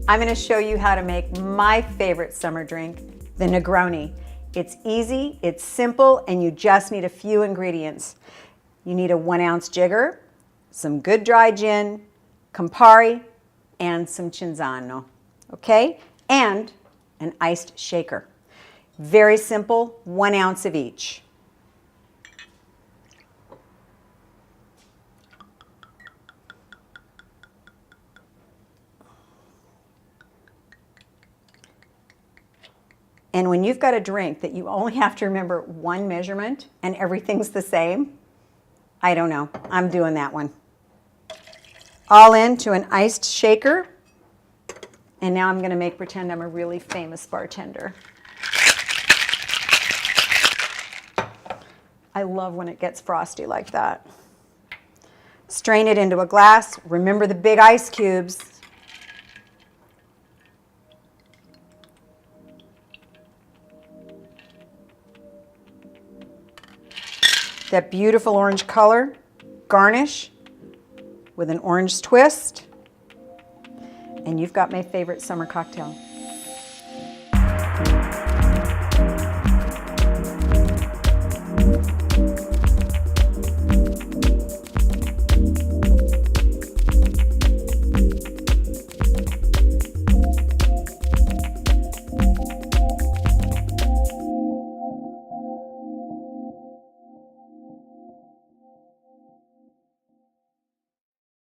I'm going to show you how to make my favorite summer drink, the Negroni. It's easy, it's simple, and you just need a few ingredients. You need a 1 ounce jigger, some good dry gin, Campari, and some Cinzano, okay? And an iced shaker. Very simple, 1 ounce of each. And when you've got a drink that you only have to remember one measurement and everything's the same, I don't know, I'm doing that one. All into an iced shaker. And now I'm going to pretend I'm a really famous bartender. I love when it gets frosty like that. Strain it into a glass. Remember the big ice cubes. That beautiful orange color. Garnish with an orange twist. And you've got my favorite summer cocktail.